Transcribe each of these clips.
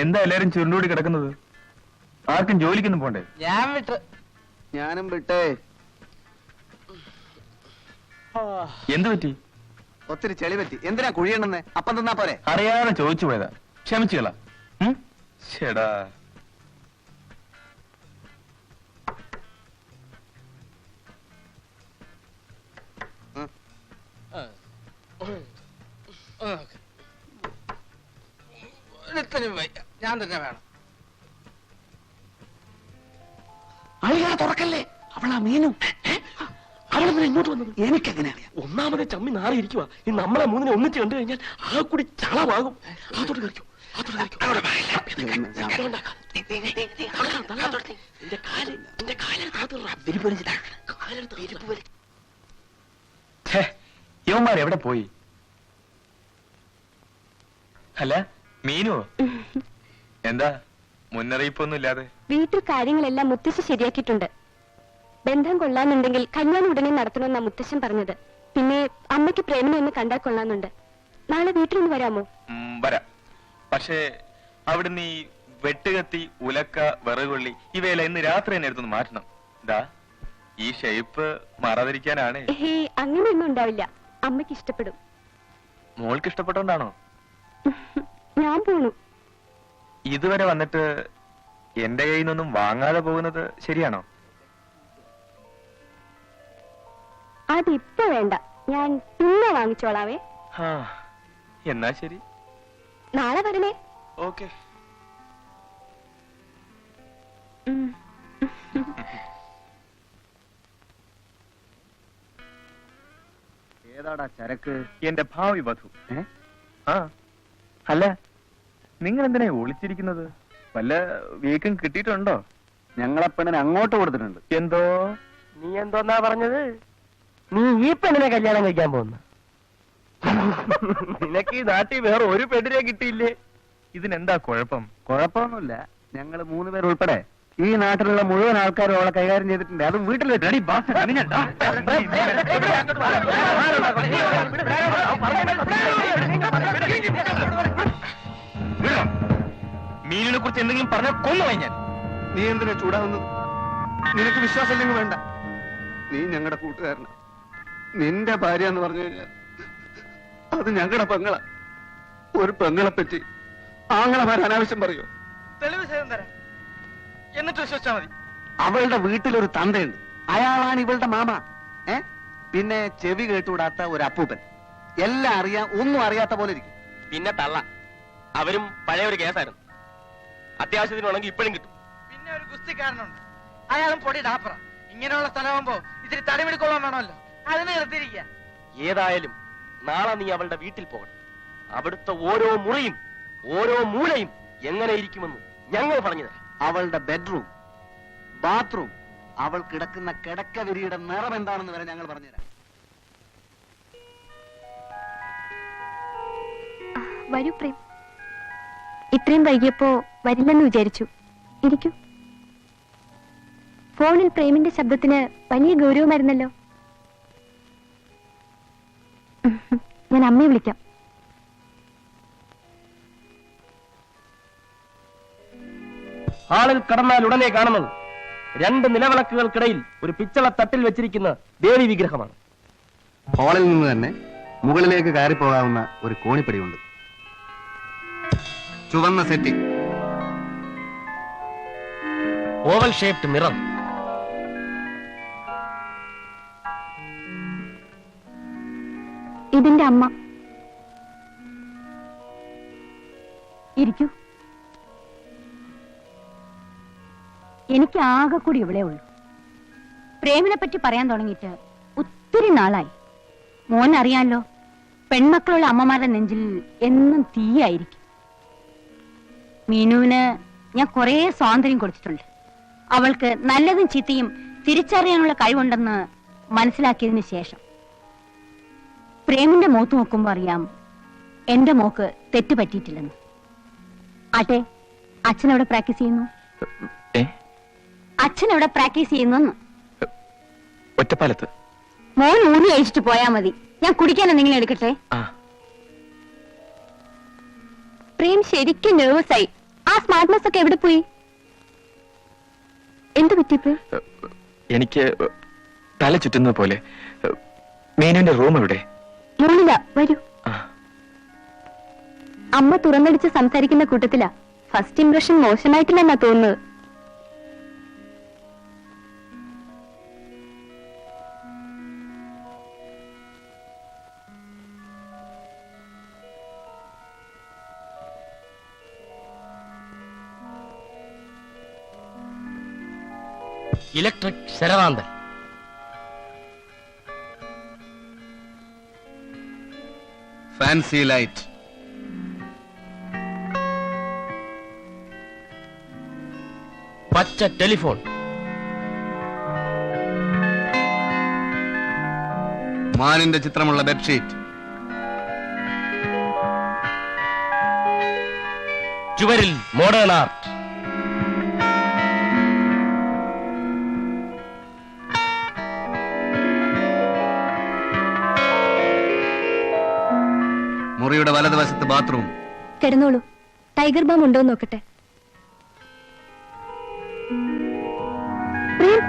എന്താ എല്ലാരും ചുരുണ്ടുകൂടി കിടക്കുന്നത്? ആർക്കും ജോലിക്കൊന്നും പോണ്ടേ? ഞാനും വിട്ടേ. എന്ത് പറ്റി? ഒത്തിരി ചെളി പറ്റി. എന്തിനാ കുഴിയണെന്ന്? അപ്പം തന്നാ പോരെ? അറിയാതെ ചോദിച്ചു പോയതാ, ക്ഷമിച്ചുകളാ. ചേടാ, ഞാൻ തന്നെ വേണം. അയാളെ തുറക്കല്ലേ, അവളാ മീനും. അവളെ ഇങ്ങോട്ട് വന്നത് എനിക്കെങ്ങനെ അറിയാം? ഒന്നാമത് ചമ്മി നാറിയിരിക്കുക. ഈ നമ്മളെ മൂന്നിനെ ഒന്നിച്ച് കണ്ടു കഴിഞ്ഞാൽ ആ കൂടി ചളവാകും. അതോട് കളിക്കും. യവന്മാരെവിടെ പോയി? അല്ല മീനുവോ? എന്താ മുന്നറിയിപ്പൊന്നും ഇല്ലാതെ? വീട്ടിൽ കാര്യങ്ങളെല്ലാം മുത്തശ്ശി ശരിയാക്കിയിട്ടുണ്ട്. ബന്ധം കൊള്ളാന്നുണ്ടെങ്കിൽ കല്യാണം ഉടനെ നടത്തണമെന്നാ മുത്തശ്ശൻ പറഞ്ഞത്. പിന്നെ അമ്മയ്ക്ക് പ്രേമനെ ഒന്ന് കണ്ടാൽ കൊള്ളാന്നുണ്ട്. നാളെ വീട്ടിലൊന്ന് വരാമോ? വരാം. പക്ഷേ അവിടുന്ന് ഈ വെട്ടുകത്തി, ഉലക്ക, വിറകുള്ളി ഇവയെല്ലാം ഇന്ന് രാത്രി തന്നെ എടുത്തൊന്ന് മാറ്റണം. ഇതാ ഈ ഷേപ്പ് മാറാതിരിക്കാനാണ്. അങ്ങനെയൊന്നും ഉണ്ടാവില്ല. അമ്മയ്ക്ക് ഇഷ്ടപ്പെടും. മോൾക്ക് ഇഷ്ടപ്പെട്ടോണ്ടാണോ? ഞാൻ പോണു. ഇതുവരെ വന്നിട്ട് എന്റെ കയ്യിൽ നിന്നൊന്നും വാങ്ങാതെ പോകുന്നത് ശരിയാണോ? അതിപ്പോ വേണ്ട, ഞാൻ പിന്നെ വാങ്ങിച്ചോളാവേ. എന്നാ ശരി, നാളെ വരണേ. ഓക്കെ. ഏതാടാ ചരക്ക്? എന്റെ ഭാവി വധു. അല്ല, നിങ്ങൾ എന്തിനാ ഒളിച്ചിരിക്കുന്നത്? വല്ല വീക്കും കിട്ടിയിട്ടുണ്ടോ? ഞങ്ങളെ പെണ്ണിന് അങ്ങോട്ട് കൊടുത്തിട്ടുണ്ട്. എന്തോ? നീ എന്തോന്നാ പറഞ്ഞത്? നീ ഈ പെണ്ണിനെ കല്യാണം കഴിക്കാൻ പോകുന്നു? നിനക്ക് ഈ നാട്ടിൽ വേറെ ഒരു പെണ്ണിനെ കിട്ടിയില്ലേ? ഇതിനെന്താ കുഴപ്പം? കുഴപ്പമൊന്നുമില്ല. ഞങ്ങൾ 3 പേർ ഉൾപ്പെടെ ഈ നാട്ടിലുള്ള മുഴുവൻ ആൾക്കാരും അവളെ കൈകാര്യം ചെയ്തിട്ടുണ്ട്. അതും വീട്ടിൽ വെച്ച്. മീനിനെ കുറിച്ച് എന്തെങ്കിലും പറഞ്ഞാൽ കൊന്നുപോയി ഞാൻ. നീ എന്തിനാ ചൂടാവുന്നത്? നിനക്ക് വിശ്വാസമില്ലെങ്കിൽ വേണ്ട. നീ ഞങ്ങളുടെ കൂട്ടുകാരന. നിന്റെ ഭാര്യ എന്ന് പറഞ്ഞു കഴിഞ്ഞാൽ അത് ഞങ്ങളുടെ പെങ്ങള. ഒരു പെങ്ങളെ പറ്റി ആങ്ങളമാർ അനാവശ്യം പറയോ? തെളിവ് സഹിതം തരാം, എന്നിട്ട് വിശ്വസിച്ചാ മതി. അവളുടെ വീട്ടിലൊരു തന്തയുണ്ട്. അയാളാണ് ഇവളുടെ മാമ. പിന്നെ ചെവി കേട്ടുകൂടാത്ത ഒരു അപ്പൂപ്പൻ. എല്ലാം അറിയാം, ഒന്നും അറിയാത്ത പോലെ ഇരിക്കും. പിന്നെ തള്ള. അവരും പഴയ ഒരു കേസായിരുന്നു. അത്യാവശ്യത്തിന് വേണമെങ്കിൽ ഇപ്പോഴും കിട്ടും. പിന്നെ ഒരു ഗുസ്തിക്കാരനുണ്ട്, അയാളും പൊടി ഡാപ്പറ. ഇങ്ങനെയുള്ള സ്ഥലമാകുമ്പോ ഇത്തിരി തടിപിടിക്കൊള്ളാൻ വേണമല്ലോ, അതിനെ നിർത്തിയിരിക്കുക. ഏതായാലും നാളെ നീ അവളുടെ വീട്ടിൽ പോകണം. അവിടുത്തെ ഓരോ മുറിയും ഓരോ മൂലയും എങ്ങനെ ഇരിക്കുമെന്ന് ഞങ്ങൾ പറഞ്ഞു തരാം. അവളുടെ ബെഡ്റൂം, ബാത്റൂം, അവൾ കിടക്കുന്ന കിടക്ക വിരിയുടെ നിറം എന്താണെന്ന് വരെ ഞങ്ങൾ പറഞ്ഞുതരാം. വരൂ പ്രേം. ഇത്രയും വൈകിയപ്പോ വരില്ലെന്ന് വിചാരിച്ചു. ഇരിക്കൂ. ഫോണിൽ പ്രേമിന്റെ ശബ്ദത്തിന് വലിയ ഗൗരവമായിരുന്നല്ലോ. ഞാൻ അമ്മയെ വിളിക്കാം. ഹാളിൽ കടന്നാൽ ഉടനെ കാണുന്നത് 2 നിലവിളക്കുകൾക്കിടയിൽ ഒരു പിച്ചള തട്ടിൽ വെച്ചിരിക്കുന്ന ദേവി വിഗ്രഹമാണ്. ഹാളിൽ നിന്ന് തന്നെ മുകളിലേക്ക് കയറി പോകാവുന്ന ഒരു കോണിപ്പടിയുണ്ട്. ചുവന്ന സെറ്റിംഗ്, ഓവൽ ഷേപ്ഡ് മിറർ, ഇതിന്റെ അമ്മ. ഇരിക്കൂ. എനിക്ക് ആകെ കൂടി ഇവിടെ ഉള്ളൂ. പ്രേമിനെ പറ്റി പറയാൻ തുടങ്ങിയിട്ട് ഒത്തിരി നാളായി. മോൻ അറിയാലോ, പെൺമക്കളുള്ള അമ്മമാരുടെ നെഞ്ചിൽ എന്നും തീയായിരിക്കും. മീനുവിന് ഞാൻ കുറെ സ്വാതന്ത്ര്യം കൊടുത്തിട്ടുണ്ട്. അവൾക്ക് നല്ലതും ചീത്തയും തിരിച്ചറിയാനുള്ള കഴിവുണ്ടെന്ന് മനസ്സിലാക്കിയതിന് ശേഷം പ്രേമിന്റെ മുഖത്ത് നോക്കുമ്പോ അറിയാം എന്റെ മോക്ക് തെറ്റ് പറ്റിയിട്ടില്ലെന്ന്. ആട്ടെ, അച്ഛൻ എവിടെ പ്രാക്ടീസ് ചെയ്യുന്നു? അച്ഛൻ എവിടെ പ്രാക്ടീസ് ചെയ്യുന്നു? ഒറ്റപ്പാലത്ത്. മോൻ ഊണി കഴിച്ചിട്ട് പോയാ മതി. ഞാൻ കുടിക്കാൻ എന്തെങ്കിലും എടുക്കട്ടെ? പ്രേം ശരിക്കും നെർവസ് ആയി. ആ സ്മാർട്ട്നെസ് ഒക്കെ എവിടെ പോയി? എന്ത് പറ്റിപ്പോ? എനിക്ക് തല ചുറ്റുന്നത് പോലെ. മീനുവിന്റെ റൂം എവിടെ? മുകളില, വരൂ. അമ്മ തുറന്നടിച്ച് സംസാരിക്കുന്ന കൂട്ടത്തിലാ. ഫസ്റ്റ് ഇംപ്രഷൻ മോശമായിട്ടില്ലെന്നാ തോന്നുന്നത്. ഇലക്ട്രിക് ശരവാന്തൻ. Fancy light. പച്ച ടെലിഫോൺ. മാനിന്റെ ചിത്രമുള്ള ബെഡ്ഷീറ്റ്. ചുവരിൽ മോഡേൺ ആർട്ട്. മുറിയുടെ വലതുവശത്ത് ബാത്റൂം. കിടന്നോളൂ. ടൈഗർ ബാം ഉണ്ടോ നോക്കട്ടെ. പ്രേം,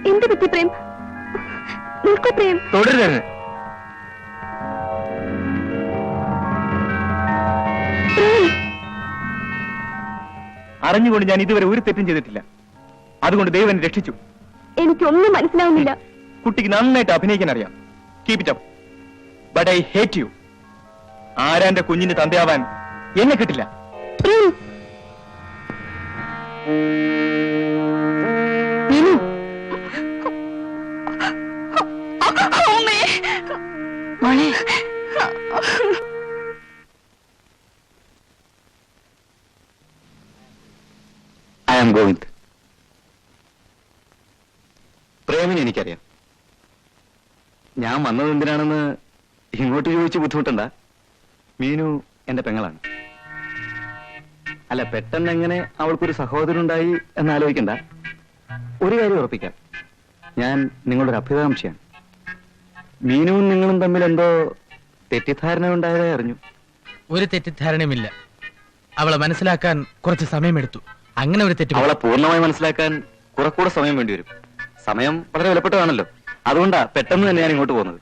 എന്ത് പറ്റി പ്രേം? നിൽക്കൂ പ്രേം. തുടരുത്. അറിഞ്ഞുകൊണ്ട് ഞാൻ ഇതുവരെ ഒരു തെറ്റും ചെയ്തിട്ടില്ല. അതുകൊണ്ട് ദൈവം എന്നെ രക്ഷിച്ചു. എനിക്കൊന്നും മനസ്സിലാവുന്നില്ല. കുട്ടിക്ക് നന്നായിട്ട് അഭിനയിക്കാൻ അറിയാം. Keep it up. But I hate you. ആരാന്റെ കുഞ്ഞിന് തന്തയാവാൻ എന്നെ കിട്ടില്ല. പ്രേം, മീനു. മോളെ, ഐ ആം ഗോവിന്ദ്. പ്രേമിനെ എനിക്കറിയാം. ഞാൻ വന്നത് എന്തിനാണെന്ന് ഇങ്ങോട്ട് ചോദിച്ച് ബുദ്ധിമുട്ടണ്ട. മീനു എന്റെ പെങ്ങളാണ്. അല്ല, പെട്ടെന്ന് എങ്ങനെ അവൾക്കൊരു സഹോദരനുണ്ടായി എന്നാലോചിക്കണ്ട. ഒരു കാര്യം ഉറപ്പിക്കാം, ഞാൻ നിങ്ങളുടെ ഒരു അഭികാംക്ഷയാണ്. മീനുവും നിങ്ങളും തമ്മിൽ എന്തോ തെറ്റിദ്ധാരണ ഉണ്ടായതായി അറിഞ്ഞു. ഒരു തെറ്റിദ്ധാരണയുമില്ല. അവളെ മനസ്സിലാക്കാൻ കുറച്ച് സമയമെടുത്തു. അങ്ങനെ ഒരു തെറ്റ് അവളെ പൂർണ്ണമായി മനസ്സിലാക്കാൻ കുറെക്കൂടെ സമയം വേണ്ടി വരും. സമയം വളരെ വിലപ്പെട്ടതാണല്ലോ. അതുകൊണ്ടാ പെട്ടെന്ന് തന്നെ ഞാൻ ഇങ്ങോട്ട് പോകുന്നത്.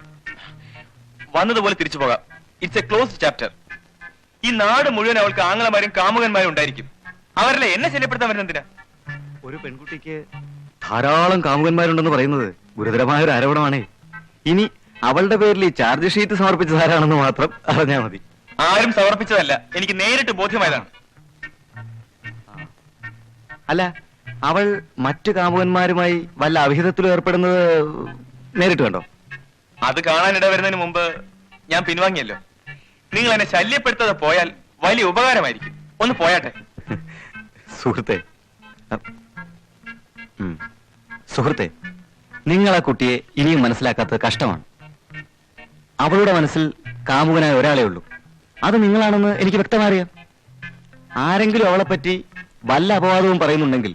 വന്നതുപോലെ തിരിച്ചു പോകാം. It's A closed chapter. ഈ നാട് മുഴുവൻ അവൾക്ക് ആങ്ങളമാരും കാമുകന്മാരും ഉണ്ടായിരിക്കും. അവരല്ലേ എന്നെ ശല്യപ്പെടുത്താൻ വരുന്നതിനാ? ഒരു പെൺകുട്ടിക്ക് ധാരാളം കാമുകന്മാരുണ്ടെന്ന് പറയുന്നത് ഗുരുതരമായ ഒരു ആരോപണമാണേ. ഇനി അവളുടെ പേരിൽ ഈ ചാർജ് ഷീറ്റ് സമർപ്പിച്ചതാരാണെന്ന് മാത്രം അറിഞ്ഞാൽ മതി. ആരും സമർപ്പിച്ചതല്ല, എനിക്ക് നേരിട്ട് ബോധ്യമായതാണ്. അല്ല, അവൾ മറ്റു കാമുകന്മാരുമായി വല്ല അവിഹിതത്തിലും ഏർപ്പെടുന്നത് നേരിട്ട് കണ്ടോ? അത് കാണാനിട വരുന്നതിന് മുമ്പ് ഞാൻ പിൻവാങ്ങിയല്ലോ. നിങ്ങൾ എന്നെ ശല്യപ്പെടുത്താതെ പോയാൽ വലിയ ഉപകാരമായിരിക്കും. ഒന്ന് പോയാട്ടെ. സുഹൃത്തെ, സുഹൃത്തെ, നിങ്ങൾ ആ കുട്ടിയെ ഇനിയും മനസ്സിലാക്കാത്തത് കഷ്ടമാണ്. അവളുടെ മനസ്സിൽ കാമുകനായ ഒരാളേ ഉള്ളൂ. അത് നിങ്ങളാണെന്ന് എനിക്ക് വ്യക്തമായി അറിയാം. ആരെങ്കിലും അവളെപ്പറ്റി വല്ല അപവാദവും പറയുന്നുണ്ടെങ്കിൽ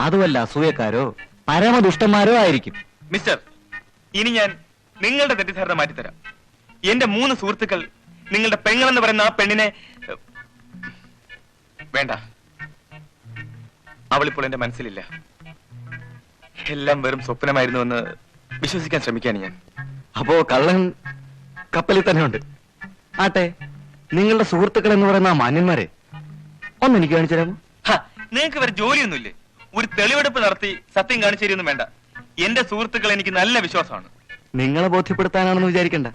അതുമല്ല അസൂയക്കാരോ പരമദുഷ്ടന്മാരോ ആയിരിക്കും. മിസ്റ്റർ, ഇനി ഞാൻ നിങ്ങളുടെ തെറ്റിദ്ധാരണ മാറ്റിത്തരാം. എന്റെ 3 സുഹൃത്തുക്കൾ നിങ്ങളുടെ പെങ്ങളെന്ന് പറയുന്ന ആ പെണ്ണിനെ വേണ്ട. അവളിപ്പോൾ എന്റെ മനസ്സിലില്ല. എല്ലാം വെറും സ്വപ്നമായിരുന്നുവെന്ന് വിശ്വസിക്കാൻ ശ്രമിക്കാണ് ഞാൻ. അപ്പോ കള്ളൻ കപ്പലിൽ തന്നെ ഉണ്ട്. ആട്ടെ, നിങ്ങളുടെ സുഹൃത്തുക്കൾ എന്ന് പറയുന്ന ആ മാന്യന്മാരെ ഒന്ന് എനിക്ക് കാണിച്ചു തരാമോ? നിങ്ങൾക്ക് വേറെ ജോലിയൊന്നുമില്ലേ? ഒരു തെളിവെടുപ്പ് നടത്തി സത്യം കാണിച്ചു തരുമൊന്നും വേണ്ട. എന്റെ സുഹൃത്തുക്കൾ എനിക്ക് നല്ല വിശ്വാസമാണ്. നിങ്ങളെ ബോധ്യപ്പെടുത്താനാണെന്ന് വിചാരിക്കണ്ട.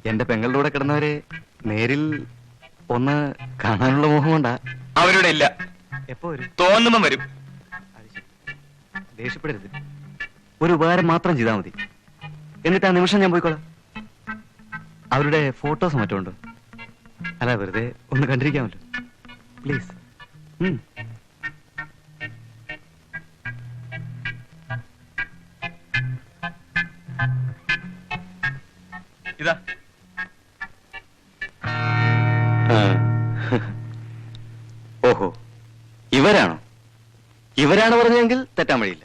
എന്റെ പെങ്ങളുടെ കൂടെ കിടന്നവരെ നേരിൽ ഒന്ന് കാണാനുള്ള മോഹം കൊണ്ടാ. അവരുടെ ഇല്ല. എപ്പോ വരും? തോന്നുമ്പം വരും. ദേഷ്യപ്പെടരുത്. ഒരു ഉപകാരം മാത്രം ചെയ്താൽ മതി. എന്നിട്ട് ആ നിമിഷം ഞാൻ പോയിക്കോളാം. അവരുടെ ഫോട്ടോസ് മറ്റോ ഉണ്ടോ? അല്ല, വെറുതെ ഒന്ന് കണ്ടിരിക്കാമല്ലോ. പ്ലീസ്. ഇതാ. ഓഹോ, ഇവരാണോ? ഇവരാണ് പറഞ്ഞെങ്കിൽ തെറ്റാൻ വഴിയില്ല.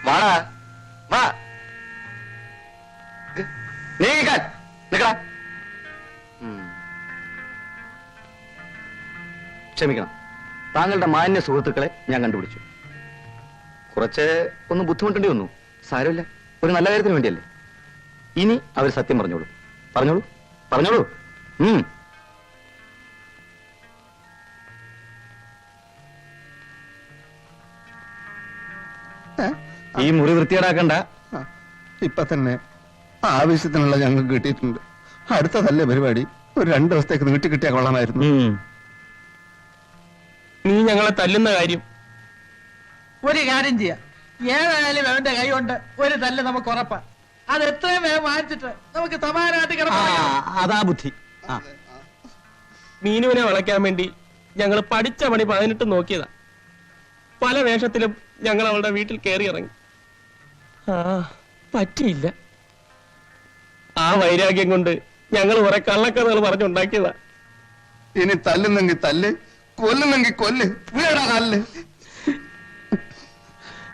വാടാ. ക്ഷമിക്കണം, താങ്കളുടെ മാന്യ സുഹൃത്തുക്കളെ ഞാൻ കണ്ടുപിടിച്ചു. കുറച്ച് ഒന്ന് ബുദ്ധിമുട്ടേണ്ടി വന്നു. സാരമില്ല, ഒരു നല്ല കാര്യത്തിന് വേണ്ടിയല്ലേ. ഇനി അവർ സത്യം പറഞ്ഞോളൂ. പറഞ്ഞോളൂ, പറഞ്ഞോളൂ. ഈ മുറി വൃത്തിയേടാക്കണ്ട. ഇപ്പൊ തന്നെ ആവശ്യത്തിനുള്ള ഞങ്ങൾക്ക് കിട്ടിയിട്ടുണ്ട്. അടുത്തതല്ലേ പരിപാടി, ഒരു 2 ദിവസത്തേക്ക് നീട്ടി കിട്ടിയാൽ കൊള്ളാമായിരുന്നു. നീ ഞങ്ങളെ തല്ലുന്ന കാര്യം ഒരു കാര്യം ചെയ്യാം, ഏതായാലും അവന്റെ കൈ കൊണ്ട് ഒരു തല്ല് നമുക്ക് ഉറപ്പാ. അത് എത്രയും വേഗം വാങ്ങിച്ചിട്ട് നമുക്ക് സമാനമായിട്ട് കിടക്കാം. അതാ ബുദ്ധി. മീനുവിനെ വളയ്ക്കാൻ വേണ്ടി ഞങ്ങൾ പഠിച്ച പണി 18 നോക്കിയതാ. പല വേഷത്തിലും ഞങ്ങൾ അവളുടെ വീട്ടിൽ കയറി ഇറങ്ങി. പറ്റിയില്ല. ആ വൈരാഗ്യം കൊണ്ട് ഞങ്ങൾ കുറെ കള്ളക്കഥകൾ പറഞ്ഞുണ്ടാക്കിയതാ. ഇനി തല്ലുന്നെങ്കിൽ തല്ല്, കൊല്ലുന്നെങ്കിൽ കൊല്ല്, വീടാ കല്ല്.